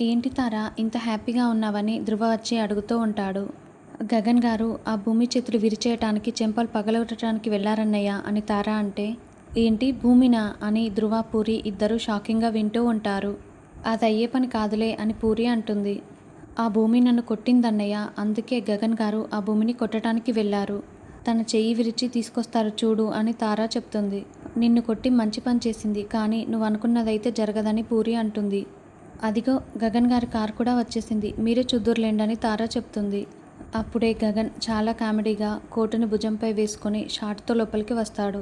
ఏంటి తారా ఇంత హ్యాపీగా ఉన్నావని ధృవ వచ్చి అడుగుతూ ఉంటాడు. గగన్ గారు ఆ భూమి చేతులు విరిచేయటానికి చెంపలు పగలగొట్టడానికి వెళ్ళారన్నయ్య అని తారా అంటే, ఏంటి భూమినా అని ధృవ పూరి ఇద్దరూ షాకింగ్గా వింటూ ఉంటారు. అది అయ్యే పని కాదులే అని పూరి అంటుంది. ఆ భూమి నన్ను కొట్టిందన్నయ్య, అందుకే గగన్ గారు ఆ భూమిని కొట్టడానికి వెళ్ళారు. తన చెయ్యి విరిచి తీసుకొస్తారు చూడు అని తారా చెప్తుంది. నిన్ను కొట్టి మంచి పని చేసింది, కానీ నువ్వు అనుకున్నదైతే జరగదని పూరి అంటుంది. అదిగో గగన్ గారి కారు కూడా వచ్చేసింది, మీరే చూద్దురులేండి అని తారా చెప్తుంది. అప్పుడే గగన్ చాలా కామెడీగా కోటుని భుజంపై వేసుకొని షార్ట్తో లోపలికి వస్తాడు.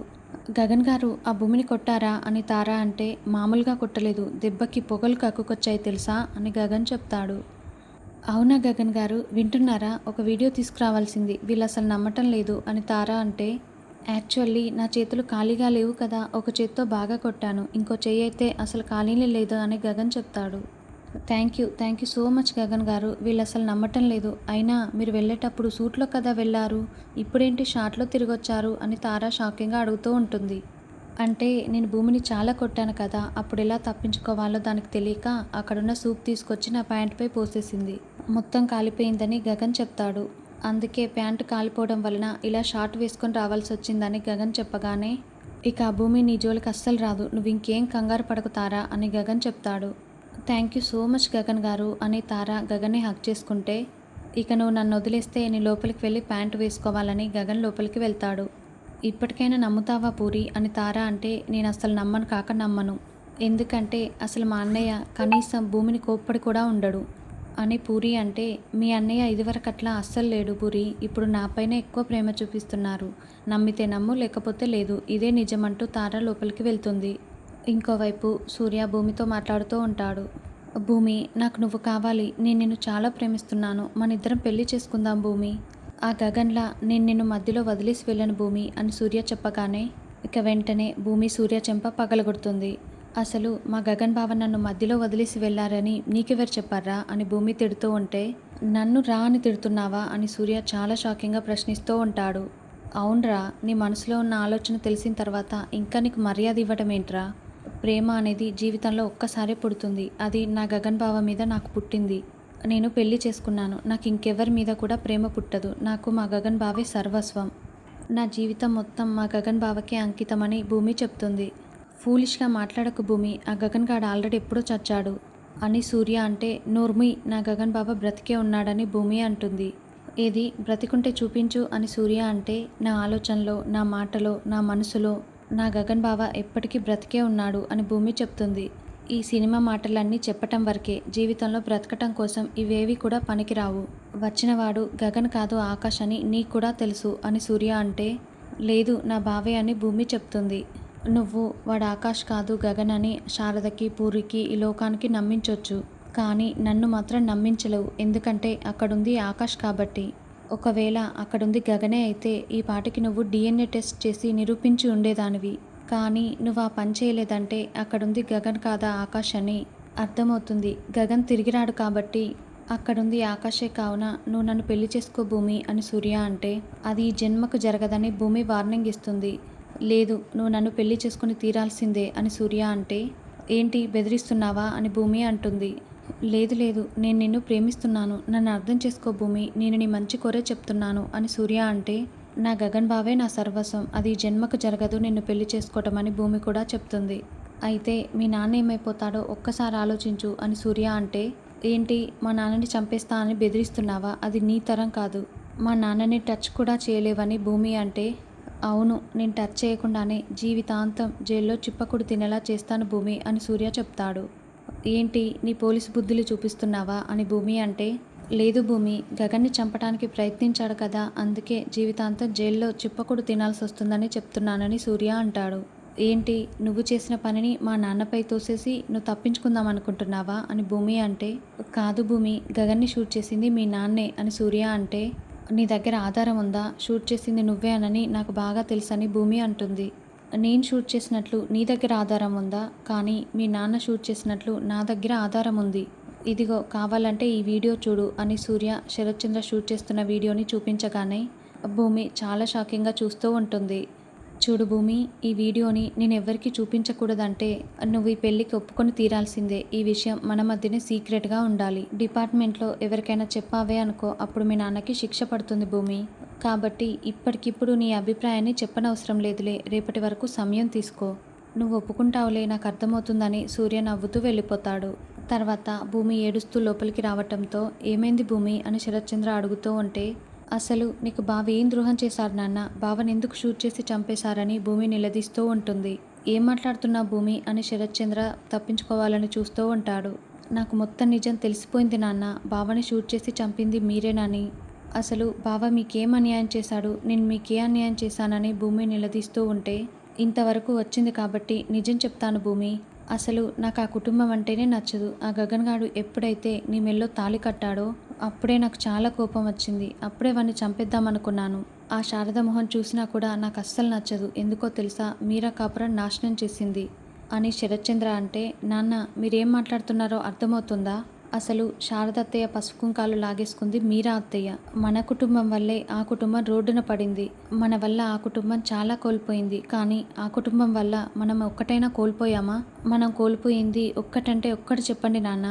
గగన్ గారు ఆ భూమిని కొట్టారా అని తారా అంటే, మామూలుగా కొట్టలేదు, దెబ్బకి పొగలు కక్కుకొచ్చాయి తెలుసా అని గగన్ చెప్తాడు. అవునా గగన్ గారు, వింటున్నారా, ఒక వీడియో తీసుకురావాల్సింది, వీళ్ళు అసలు నమ్మటం లేదు అని తారా అంటే, యాక్చువల్లీ నా చేతులు ఖాళీగా లేవు కదా, ఒక చేత్తో బాగా కొట్టాను, ఇంకో చెయ్యి అయితే అసలు ఖాళీనే లేదు అని గగన్ చెప్తాడు. Thank you so much Gagan గారు, వీళ్ళు అసలు నమ్మటం లేదు, అయినా మీరు వెళ్ళేటప్పుడు సూట్లో కదా వెళ్ళారు, ఇప్పుడేంటి షార్ట్లో తిరిగొచ్చారు అని తారా షాకింగ్గా అడుగుతూ ఉంటుంది. అంటే నేను భూమిని చాలా కొట్టాను కదా, అప్పుడు ఎలా తప్పించుకోవాలో దానికి తెలియక అక్కడున్న సూప్ తీసుకొచ్చి నా ప్యాంటుపై పోసేసింది, మొత్తం కాలిపోయిందని గగన్ చెప్తాడు. అందుకే ప్యాంటు కాలిపోవడం వలన ఇలా షార్ట్ వేసుకొని రావాల్సి వచ్చిందని గగన్ చెప్పగానే, ఇక ఆ భూమి నీ జోలికి అస్సలు రాదు, నువ్వు ఇంకేం కంగారు పడకుతారా అని గగన్ చెప్తాడు. Thank you so much Gagan గారు అని తారా గగన్ని హక్ చేసుకుంటే, ఇక నువ్వు నన్ను వదిలేస్తే నీ లోపలికి వెళ్ళి ప్యాంటు వేసుకోవాలని గగన్ లోపలికి వెళ్తాడు. ఇప్పటికైనా నమ్ముతావా పూరి అని తారా అంటే, నేను అస్సలు నమ్మను కాక నమ్మను, ఎందుకంటే అసలు మా అన్నయ్య కనీసం భూమిని కోప్పడి కూడా ఉండడు అని పూరి అంటే, మీ అన్నయ్య ఇదివరకు అట్లా అస్సలు లేడు పూరి, ఇప్పుడు నాపైన ఎక్కువ ప్రేమ చూపిస్తున్నారు, నమ్మితే నమ్ము లేకపోతే లేదు, ఇదే నిజమంటూ తార లోపలికి వెళ్తుంది. ఇంకోవైపు సూర్య భూమితో మాట్లాడుతూ ఉంటాడు. భూమి, నాకు నువ్వు కావాలి, నేను నిన్ను చాలా ప్రేమిస్తున్నాను, మన ఇద్దరం పెళ్లి చేసుకుందాం భూమి. ఆ గగన్లా నేను నిన్ను మధ్యలో వదిలేసి వెళ్ళను భూమి అని సూర్య చెప్పగానే, ఇక వెంటనే భూమి సూర్య చెంప పగలగొడుతుంది. అసలు మా గగన్ బావ నన్ను మధ్యలో వదిలేసి వెళ్ళారని నీకెవరు చెప్పారా అని భూమి తిడుతూ ఉంటే, నన్ను రా అని తిడుతున్నావా అని సూర్య చాలా షాకింగ్గా ప్రశ్నిస్తూ ఉంటాడు. అవునరా, నీ మనసులో ఉన్న ఆలోచన తెలిసిన తర్వాత ఇంకా నీకు మర్యాద ఇవ్వడం ఏంట్రా, ప్రేమ అనేది జీవితంలో ఒక్కసారే పుడుతుంది, అది నా గగన్ బావ మీద నాకు పుట్టింది, నేను పెళ్లి చేసుకున్నాను, నాకు ఇంకెవరి మీద కూడా ప్రేమ పుట్టదు, నాకు మా గగన్ బావే సర్వస్వం, నా జీవితం మొత్తం మా గగన్ బావకే అంకితమని భూమి చెప్తుంది. ఫూలిష్గా మాట్లాడకు భూమి, ఆ గగన్ గాడు ఆల్రెడీ ఎప్పుడో చచ్చాడు అని సూర్య అంటే, నోర్మి, నా గగన్ బావ బ్రతికే ఉన్నాడని భూమి అంటుంది. ఏది బ్రతికుంటే చూపించు అని సూర్య అంటే, నా ఆలోచనలో, నా మాటలో, నా మనసులో నా గగన్ బావ ఎప్పటికీ బ్రతికే ఉన్నాడు అని భూమి చెప్తుంది. ఈ సినిమా మాటలన్నీ చెప్పటం వరకే, జీవితంలో బ్రతకటం కోసం ఇవేవి కూడా పనికిరావు, వచ్చినవాడు గగన్ కాదు ఆకాష్ అని నీకు కూడా తెలుసు అని సూర్య అంటే, లేదు నా బావే అని భూమి చెప్తుంది. నువ్వు వాడు ఆకాష్ కాదు గగన్ అని శారదకి పూరికి ఈ లోకానికి నమ్మించవచ్చు, కానీ నన్ను మాత్రం నమ్మించలేవు, ఎందుకంటే అక్కడుంది ఆకాష్ కాబట్టి. ఒకవేళ అక్కడుంది గగనే అయితే ఈ పాటికి నువ్వు DNA టెస్ట్ చేసి నిరూపించి ఉండేదానివి, కానీ నువ్వు ఆ పని చేయలేదంటే అక్కడుంది గగన్ కాదా ఆకాష్ అని అర్థమవుతుంది, గగన్ తిరిగిరాడు కాబట్టి అక్కడుంది ఆకాశే, కావున నువ్వు నన్ను పెళ్లి చేసుకో భూమి అని సూర్య అంటే, అది ఈ జన్మకు జరగదని భూమి వార్నింగ్ ఇస్తుంది. లేదు, నువ్వు నన్ను పెళ్లి చేసుకుని తీరాల్సిందే అని సూర్య అంటే, ఏంటి బెదిరిస్తున్నావా అని భూమి అంటుంది. లేదు, నేను నిన్ను ప్రేమిస్తున్నాను, నన్ను అర్థం చేసుకో భూమి, నేను నీ మంచి కోరే చెప్తున్నాను అని సూర్య అంటే, నా గగన్ బావే నా సర్వస్వం, అది జన్మకు జరగదు నిన్ను పెళ్లి చేసుకోవటం అని భూమి కూడా చెప్తుంది. అయితే మీ నాన్న ఏమైపోతాడో ఒక్కసారి ఆలోచించు అని సూర్య అంటే, ఏంటి మా నాన్నని చంపేస్తా అని బెదిరిస్తున్నావా, అది నీ తరం కాదు, మా నాన్నని టచ్ కూడా చేయలేవని భూమి అంటే, అవును, నేను టచ్ చేయకుండానే జీవితాంతం జైల్లో చిప్పకుడు తినేలా చేస్తాను భూమి అని సూర్య చెప్తాడు. ఏంటి నీ పోలీసు బుద్ధులు చూపిస్తున్నావా అని భూమి అంటే, లేదు భూమి, గగన్ని చంపడానికి ప్రయత్నించాడు కదా, అందుకే జీవితాంతం జైల్లో చిప్పకుడు తినాల్సి వస్తుందని చెప్తున్నానని సూర్య అంటాడు. ఏంటి నువ్వు చేసిన పనిని మా నాన్నపై తోసేసి నువ్వు తప్పించుకుందాం అనుకుంటున్నావా అని భూమి అంటే, కాదు భూమి, గగన్ని షూట్ చేసింది మీ నాన్నే అని సూర్య అంటే, నీ దగ్గర ఆధారం ఉందా, షూట్ చేసింది నువ్వే అనని నాకు బాగా తెలుసని భూమి అంటుంది. నేను షూట్ చేసినట్లు నీ దగ్గర ఆధారం ఉందా, కానీ మీ నాన్న షూట్ చేసినట్లు నా దగ్గర ఆధారం ఉంది, ఇదిగో కావాలంటే ఈ వీడియో చూడు అని సూర్య శరత్చంద్ర షూట్ చేస్తున్న వీడియోని చూపించగానే భూమి చాలా షాకింగ్గా చూస్తూ ఉంటుంది. చూడు భూమి, ఈ వీడియోని నేనెవ్వరికీ చూపించకూడదంటే నువ్వు ఈ పెళ్ళికి ఒప్పుకొని తీరాల్సిందే. ఈ విషయం మన మధ్యనే సీక్రెట్‌గా ఉండాలి. డిపార్ట్‌మెంట్‌లో ఎవరికైనా చెప్పావే అనుకో అప్పుడు మీ నాన్నకి శిక్ష పడుతుంది భూమి. కాబట్టి ఇప్పటికిప్పుడు నీ అభిప్రాయాన్ని చెప్పనవసరం లేదులే. రేపటి వరకు సమయం తీసుకో. నువ్వు ఒప్పుకుంటావులే, నాకు అర్థమవుతుందని సూర్య నవ్వుతూ వెళ్ళిపోతాడు. తర్వాత భూమి ఏడుస్తూ లోపలికి రావటంతో ఏమైంది భూమి అని శరత్చంద్ర అడుగుతూ ఉంటే, అసలు నీకు బావ ఏం ద్రోహం చేశారు నాన్న? బావని ఎందుకు షూట్ చేసి చంపేశారని భూమి నిలదీస్తూ ఉంటుంది. ఏం మాట్లాడుతున్నావు భూమి అని శరత్చంద్ర తప్పించుకోవాలని చూస్తూ ఉంటాడు. నాకు మొత్తం నిజం తెలిసిపోయింది నాన్న. బావని షూట్ చేసి చంపింది మీరేనని. అసలు బావ మీకేం అన్యాయం చేశాడు? నేను మీకే అన్యాయం చేశానని భూమి నిలదీస్తూ ఉంటే, ఇంతవరకు వచ్చింది కాబట్టి నిజం చెప్తాను భూమి. అసలు నాకు ఆ కుటుంబం అంటేనే నచ్చదు. ఆ గగన్ గాడు ఎప్పుడైతే నీ మెల్లో తాళి కట్టాడో అప్పుడే నాకు చాలా కోపం వచ్చింది. అప్పుడే వాడిని చంపేద్దామనుకున్నాను. ఆ శారద మొహం చూసినా కూడా నాకు అస్సలు నచ్చదు. ఎందుకో తెలుసా? మీరా కాపురం నాశనం చేసింది అని శరత్చంద్ర అంటే, నాన్న మీరేం మాట్లాడుతున్నారో అర్థమవుతుందా? అసలు శారద అత్తయ్య పసుపు కుంకాలు లాగేసుకుంది మీరా అత్తయ్య. మన కుటుంబం వల్లే ఆ కుటుంబం రోడ్డున పడింది. మన వల్ల ఆ కుటుంబం చాలా కోల్పోయింది. కానీ ఆ కుటుంబం వల్ల మనం ఒక్కటైనా కోల్పోయామా? మనం కోల్పోయింది ఒక్కటంటే ఒక్కటి చెప్పండి నాన్న.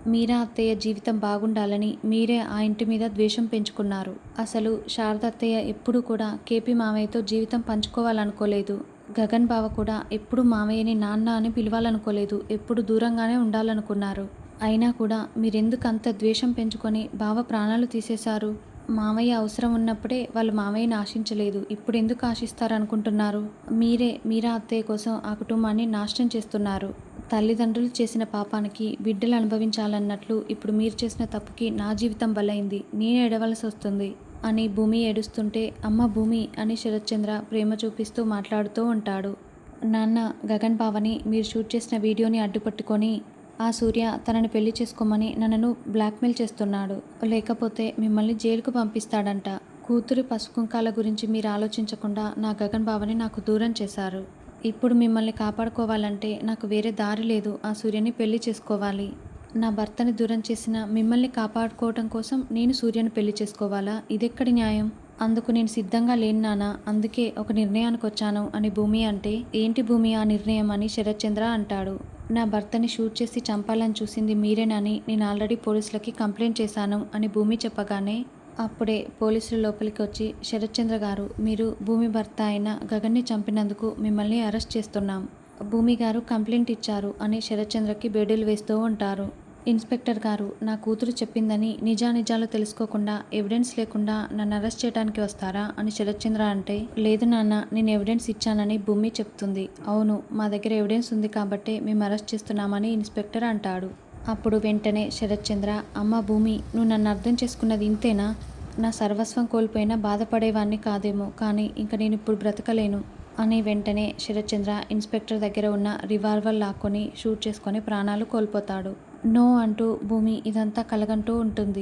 మీరా అత్తయ్య జీవితం బాగుండాలని మీరే ఆ ఇంటి మీద ద్వేషం పెంచుకున్నారు. అసలు శారద అత్తయ్య ఎప్పుడూ కూడా కేపీ మామయ్యతో జీవితం పంచుకోవాలనుకోలేదు. గగన్ బావ కూడా ఎప్పుడు మామయ్యని నాన్న అని పిలవాలనుకోలేదు. ఎప్పుడు దూరంగానే ఉండాలనుకున్నారు. అయినా కూడా మీరెందుకు అంత ద్వేషం పెంచుకొని బావ ప్రాణాలు తీసేశారు? మామయ్య అవసరం ఉన్నప్పుడే వాళ్ళు మామయ్యని ఆశించలేదు. ఇప్పుడు ఎందుకు ఆశిస్తారనుకుంటున్నారు? మీరా అత్తయ్య కోసం ఆ కుటుంబాన్ని నాశనం చేస్తున్నారు. తల్లిదండ్రులు చేసిన పాపానికి బిడ్డలు అనుభవించాలన్నట్లు ఇప్పుడు మీరు చేసిన తప్పుకి నా జీవితం బలైంది. నేను ఏడవలసి వస్తుంది అని భూమి ఏడుస్తుంటే, అమ్మ భూమి అని శరత్చంద్ర ప్రేమ చూపిస్తూ మాట్లాడుతూ ఉంటాడు. నాన్న, గగన్ బావని మీరు షూట్ చేసిన వీడియోని అడ్డుపట్టుకొని ఆ సూర్య తనని పెళ్లి చేసుకోమని నన్ను బ్లాక్మెయిల్ చేస్తున్నాడు. లేకపోతే మిమ్మల్ని జైలుకు పంపిస్తాడంట. కూతురి పసుపు కుంకాల గురించి మీరు ఆలోచించకుండా నా గగన్ బావని నాకు దూరం చేశారు. ఇప్పుడు మిమ్మల్ని కాపాడుకోవాలంటే నాకు వేరే దారి లేదు. ఆ సూర్యని పెళ్లి చేసుకోవాలి. నా భర్తని దూరం చేసిన మిమ్మల్ని కాపాడుకోవటం కోసం నేను సూర్యని పెళ్లి చేసుకోవాలా? ఇదెక్కడి న్యాయం? అందుకు నేను సిద్ధంగా లేను నాన్న. అందుకే ఒక నిర్ణయానికి వచ్చాను అని భూమి అంటే, ఏంటి భూమి ఆ నిర్ణయం అని శరత్చంద్ర అంటాడు. నా భర్తని షూట్ చేసి చంపాలని చూసింది మీరేనని నేను ఆల్రెడీ పోలీసులకి కంప్లైంట్ చేశాను అని భూమి చెప్పగానే, అప్పుడే పోలీసులు లోపలికి వచ్చి, శరత్చంద్ర గారు, మీరు భూమి భర్త అయిన గగన్ని చంపినందుకు మిమ్మల్ని అరెస్ట్ చేస్తున్నాం. భూమి గారు కంప్లైంట్ ఇచ్చారు అని శరత్చంద్రకి బెడీలు వేస్తూ ఉంటారు. ఇన్స్పెక్టర్ గారు, నా కూతురు చెప్పిందని నిజానిజాలు తెలుసుకోకుండా ఎవిడెన్స్ లేకుండా నన్ను అరెస్ట్ చేయడానికి వస్తారా అని శరత్చంద్ర అంటే, లేదు నాన్న, నేను ఎవిడెన్స్ ఇచ్చానని భూమి చెప్తుంది. అవును, మా దగ్గర ఎవిడెన్స్ ఉంది కాబట్టే మేము అరెస్ట్ చేస్తున్నామని ఇన్స్పెక్టర్ అంటాడు. అప్పుడు వెంటనే శరత్చంద్ర, అమ్మ భూమి, నువ్వు నన్ను అర్థం చేసుకున్నది ఇంతేనా? నా సర్వస్వం కోల్పోయినా బాధపడేవాణ్ణి కాదేమో, కానీ ఇంక నేను ఇప్పుడు బ్రతకలేను అని వెంటనే శరత్చంద్ర ఇన్స్పెక్టర్ దగ్గర ఉన్న రివాల్వర్ లాక్కొని షూట్ చేసుకొని ప్రాణాలు కోల్పోతాడు. నో అంటూ భూమి ఇదంతా కలగంటూ ఉంటుంది.